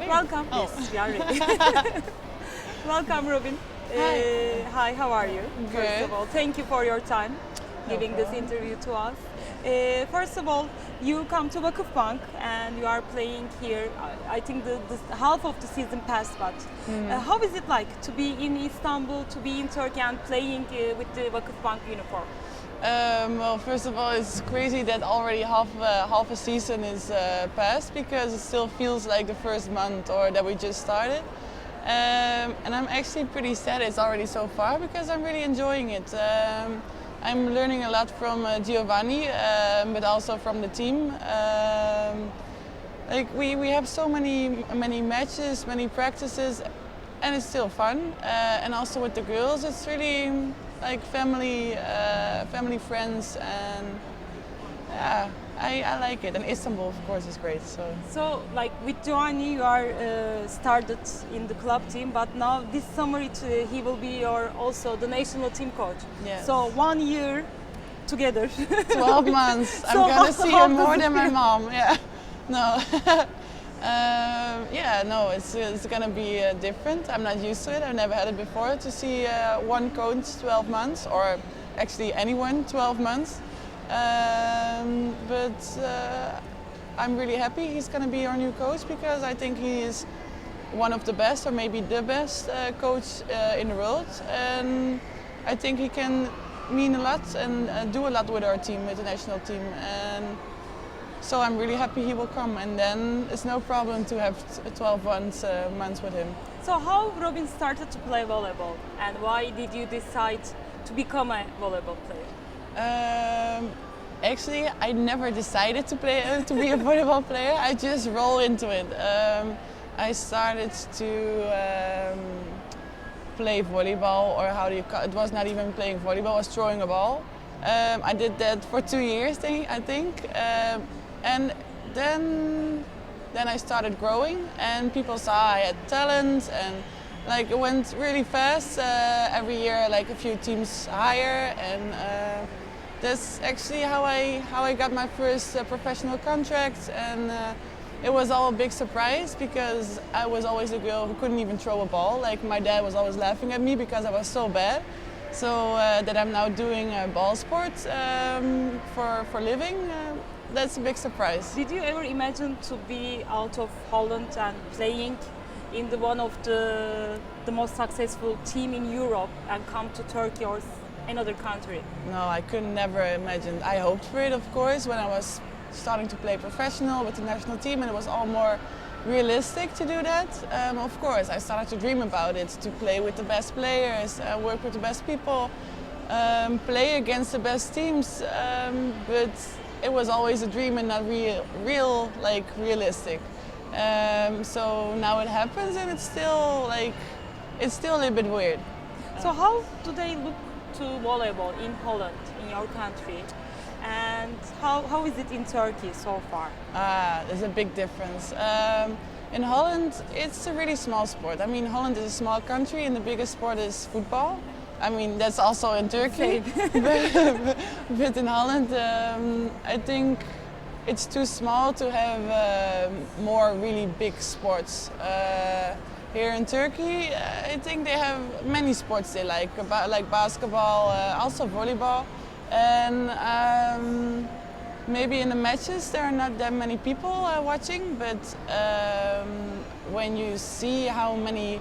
Welcome. Oh. Yes, we are ready. Welcome, Ruben. Hi, how are you? Good. First of all, thank you for your time giving this problem. interview to us. First of all, you come to Vakıfbank and you are playing here. I think the half of the season passed, but how is it like to be in Istanbul, to be in Turkey and playing with the Vakıfbank uniform? Well, first of all, it's crazy that already half a season is passed, because it still feels like the first month or that we just started. And I'm actually pretty sad it's already so far, because I'm really enjoying it. I'm learning a lot from Giovanni, but also from the team. Like we have so many matches, many practices, and it's still fun. And also with the girls, it's really like family friends, and yeah, I like it. And Istanbul, of course, is great. So, like with Giovanni, you are started in the club team, but now this summer he will be also the national team coach. Yes. So 1 year together. 12 months. I'm So gonna see how him more does it than my feel? mom. Yeah. No. Yeah, no, it's gonna be different. I'm not used to it. I've never had it before, to see one coach 12 months, or actually anyone 12 months. But I'm really happy he's gonna be our new coach, because I think he is one of the best, or maybe the best coach in the world. And I think he can mean a lot and do a lot with our team, with the national team. And so I'm really happy he will come, and then it's no problem to have 12 months with him. So how Robin started to play volleyball, and why did you decide to become a volleyball player? Actually, I never decided to be a volleyball player. I just roll into it. I started to play volleyball, or how do you call it? It was not even playing volleyball, it was throwing a ball. I did that for 2 years, I think. And then I started growing, and people saw I had talent, and like it went really fast. Every year, like a few teams higher, and that's actually how I got my first professional contract. And it was all a big surprise, because I was always a girl who couldn't even throw a ball. Like my dad was always laughing at me because I was so bad. So that I'm now doing ball sports for living. That's a big surprise. Did you ever imagine to be out of Holland and playing in one of the most successful team in Europe and come to Turkey or another country? No, I could never imagine. I hoped for it, of course, when I was starting to play professional with the national team, and it was all more realistic to do that. Of course, I started to dream about it, to play with the best players, work with the best people, play against the best teams. But it was always a dream and not realistic. So now it happens, and it's still a little bit weird. So how do they look to volleyball in Holland, in your country? And how is it in Turkey so far? There's a big difference. In Holland, it's a really small sport. I mean, Holland is a small country, and the biggest sport is football. I mean, that's also in Turkey. But in Holland, I think it's too small to have more really big sports. Here in Turkey, I think they have many sports they like basketball, also volleyball. And maybe in the matches there are not that many people watching, but when you see how many,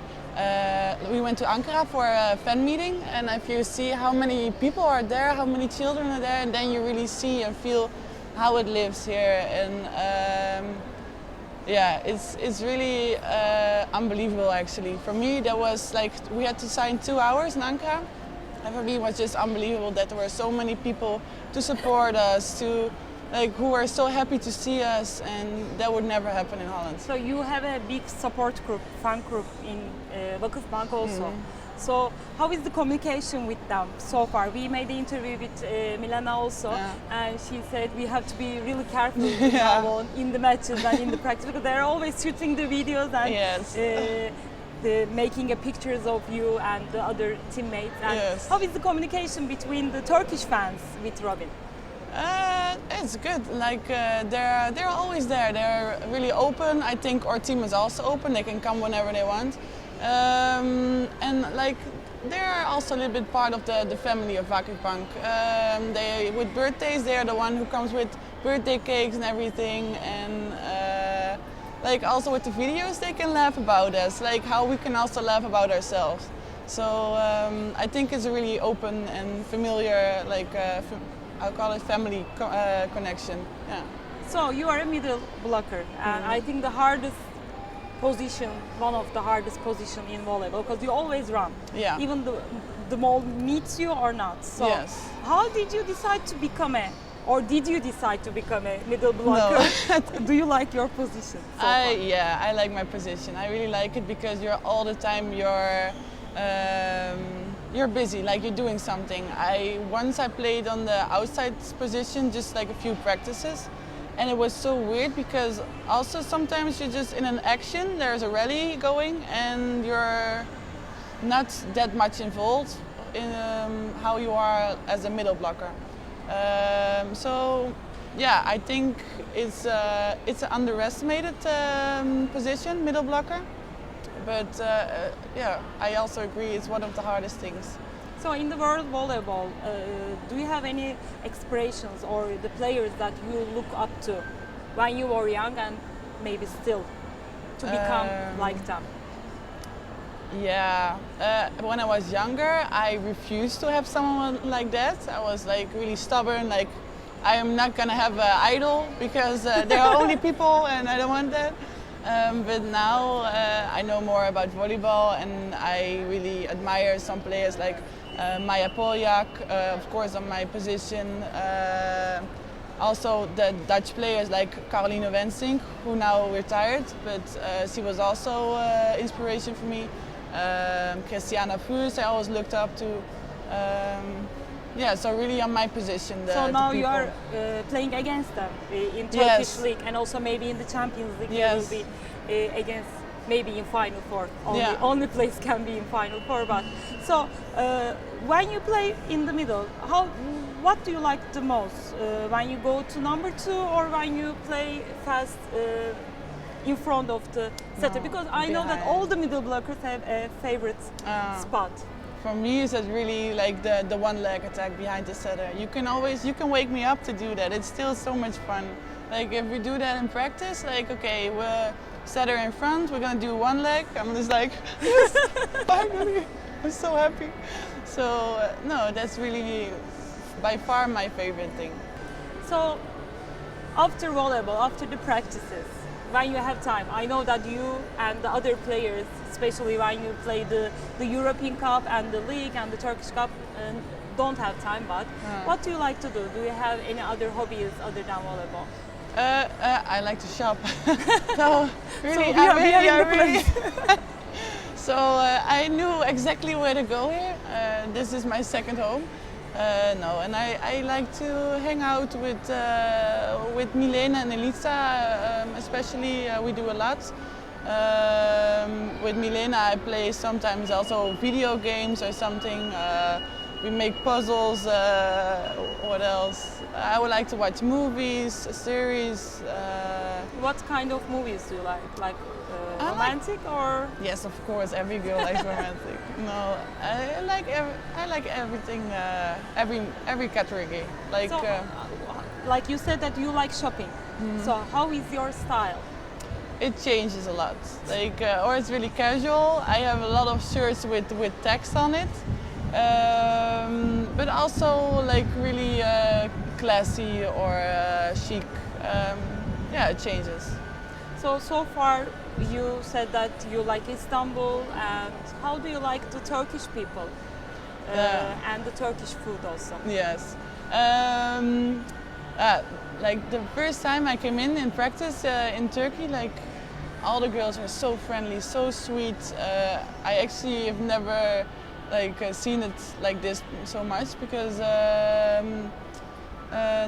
we went to Ankara for a fan meeting, and if you see how many people are there, how many children are there, and then you really see and feel how it lives here. And yeah, it's really unbelievable actually. For me, that was like, we had to sign 2 hours in Ankara. And for me, it was just unbelievable that there were so many people to support us, who were so happy to see us, and that would never happen in Holland. So you have a big support group, fan group in Vakıfbank also. So how is the communication with them so far? We made the interview with Milana also, and she said we have to be really careful now on in the matches and in the practice, because they're always shooting the videos and making pictures of you and the other teammates. And how is the communication between the Turkish fans with Robin? It's good. Like they're always there. They're really open. I think our team is also open. They can come whenever they want, and like they're also a little bit part of the family of Vakifbank. They with birthdays, they're the one who comes with birthday cakes and everything, and like also with the videos, they can laugh about us. Like how we can also laugh about ourselves. So I think it's a really open and familiar, like I'll call it family connection. Yeah. So you are a middle blocker, and I think the hardest position, one of the hardest position in volleyball, because you always run. Yeah. Even the ball meets you or not. So Yes. how did you decide to become or did you decide to become a middle blocker? No. Do you like your position? So far? Yeah, I like my position. I really like it because you're all the time you're busy, like you're doing something. Once I played on the outside position, just like a few practices, and it was so weird because also sometimes you're just in an action, there's a rally going, and you're not that much involved in how you are as a middle blocker. So yeah, I think it's an underestimated position, middle blocker. But yeah, I also agree it's one of the hardest things. So in the world volleyball, do you have any inspirations or the players that you look up to when you were young and maybe still to become like them? Yeah, when I was younger, I refused to have someone like that. I was like really stubborn, like I am not gonna have an idol because there are only people and I don't want that. But now I know more about volleyball and I really admire some players like Maja Poljak, of course on my position. Also the Dutch players like Caroline Wensink, who now retired, but she was also inspiration for me. Christiana Fuß I always looked up to. Yeah, so really on my position. So now you are playing against them in Turkish league and also maybe in the Champions League you will be against maybe in Final Four. Only place can be in Final Four. But so when you play in the middle, what do you like the most? When you go to number 2 or when you play fast in front of the setter? Because I know that all the middle blockers have a favorite spot. For me, it's really like the one leg attack behind the setter. You can wake me up to do that. It's still so much fun. Like if we do that in practice, like okay, we're setter in front, we're gonna do one leg. I'm just like, yes, finally, I'm so happy. So no, that's really by far my favorite thing. So after volleyball, after the practices, when you have time, I know that you and the other players, especially when you play the European Cup and the League and the Turkish Cup, don't have time, but what do you like to do? Do you have any other hobbies other than volleyball? I like to shop. So really, So I knew exactly where to go here. This is my second home. No, and I like to hang out with Milena and Elisa, especially. We do a lot. With Milena, I play sometimes also video games or something. We make puzzles. What else? I would like to watch movies, series. What kind of movies do you like? Like romantic or? Yes, of course. Every girl likes romantic. No, I like everything. Every category. Like. So, like you said that you like shopping. So how is your style? It changes a lot. Like, or it's really casual. I have a lot of shirts with text on it. But also like really classy or chic. Yeah, it changes. So far you said that you like Istanbul, and how do you like the Turkish people and the Turkish food also? Yes. Like the first time I came in practice in Turkey, like all the girls were so friendly, so sweet. I actually have never seen it like this so much because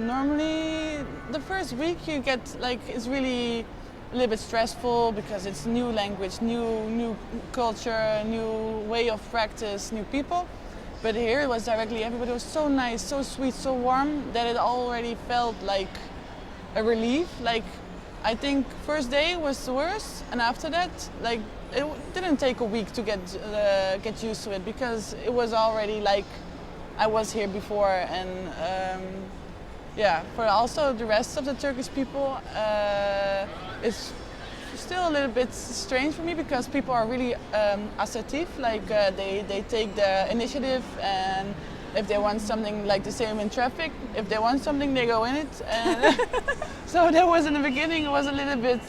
normally the first week you get it's really a little bit stressful because it's new language, new culture, new way of practice, new people. But here it was directly, everybody was so nice, so sweet, so warm that it already felt like a relief. Like, I think first day was the worst, and after that, like, it didn't take a week to get used to it, because it was already like I was here before. And yeah, for also the rest of the Turkish people, it's still a little bit strange for me, because people are really assertive. Like they take the initiative, and if they want something, like the same in traffic, if they want something, they go in it. And so that was in the beginning, it was a little bit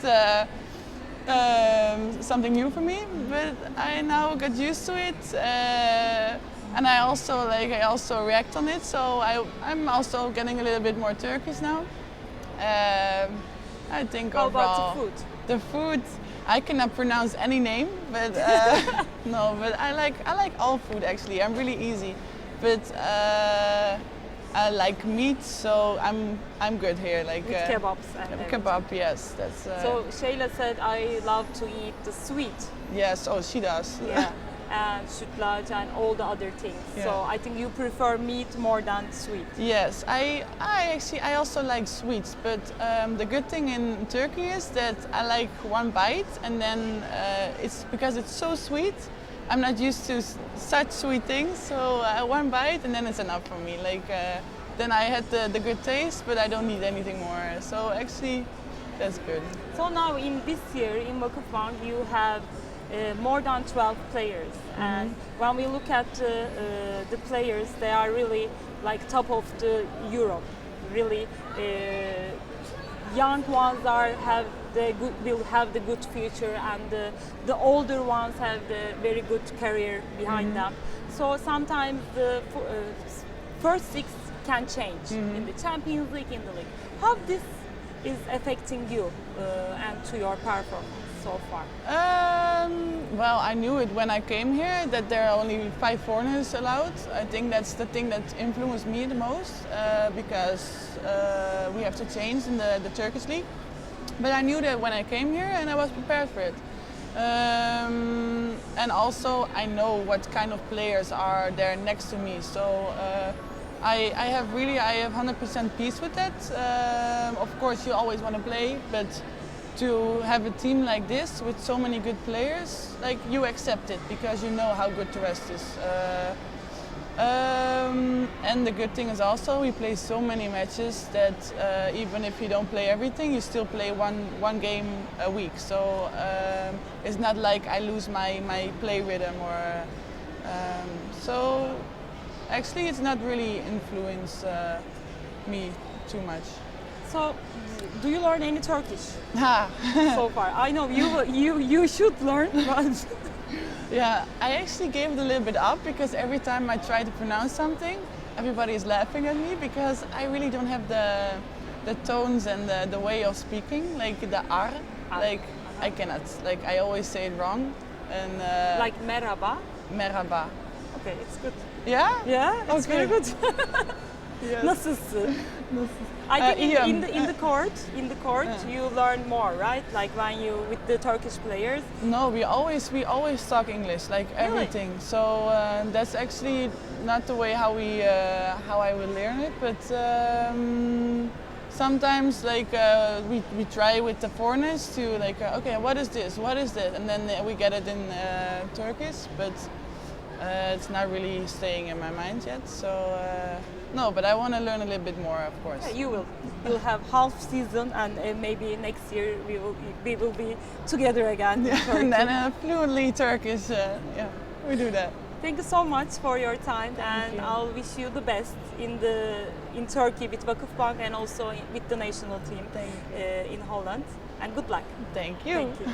something new for me, but I now got used to it. And I also react on it, so I'm also getting a little bit more Turkish now. I think How overall, about the food? the food, I cannot pronounce any name, but no, but I like all food actually. I'm really easy, but I like meat, so I'm good here. Like With kebabs and everything. kebab, yes, that's. So Shayla said I love to eat the sweet. Yes, oh she does. Yeah. And sütlaç and all the other things. Yeah. So I think you prefer meat more than sweet. Yes, I also like sweets, but the good thing in Turkey is that I like one bite, and then it's because it's so sweet. I'm not used to such sweet things, so one bite and then it's enough for me. Like then I had the good taste, but I don't need anything more. So actually, that's good. So now in this year in Vakıfbank you have more than 12 players, and when we look at the players, they are really like top of the Europe. Really, young ones will have the good future, and the older ones have the very good career behind them. So sometimes the first six can change in the Champions League, in the league. How this is affecting you and to your performance so far? Well, I knew it when I came here that there are only 5 foreigners allowed. I think that's the thing that influenced me the most, because we have to change in the Turkish league. But I knew that when I came here, and I was prepared for it. And also I know what kind of players are there next to me. So I have 100% peace with that. Of course, you always want to play, but to have a team like this with so many good players, like you accept it because you know how good the rest is. And the good thing is also we play so many matches that even if you don't play everything, you still play one game a week. So it's not like I lose my play rhythm or so. Actually, it's not really influenced me too much. So, do you learn any Turkish Ha. so far? I know you should learn, but Yeah, I actually gave it a little bit up because every time I try to pronounce something, everybody is laughing at me because I really don't have the tones and the way of speaking, like the R. Like I cannot. Like I always say it wrong, and like merhaba. merhaba. Okay, it's good. Yeah. Yeah, it's Okay. very good. Yes. Nasılsın? I think in the court you learn more, right? Like when you with the Turkish players. No, we always talk English, like everything. So that's actually not the way how I will learn it, but sometimes like we try with the foreigners to like okay, what is this, and then we get it in Turkish, but it's not really staying in my mind yet. So no, but I want to learn a little bit more, of course. Yeah, you will. You'll have half season, and maybe next year we will be together again. In Turkey. And then fluently Turkish. Yeah, we do that. Thank you so much for your time, and you. I'll wish you the best in Turkey with Vakıfbank and also with the national team in Holland. And good luck. Thank you. Thank you.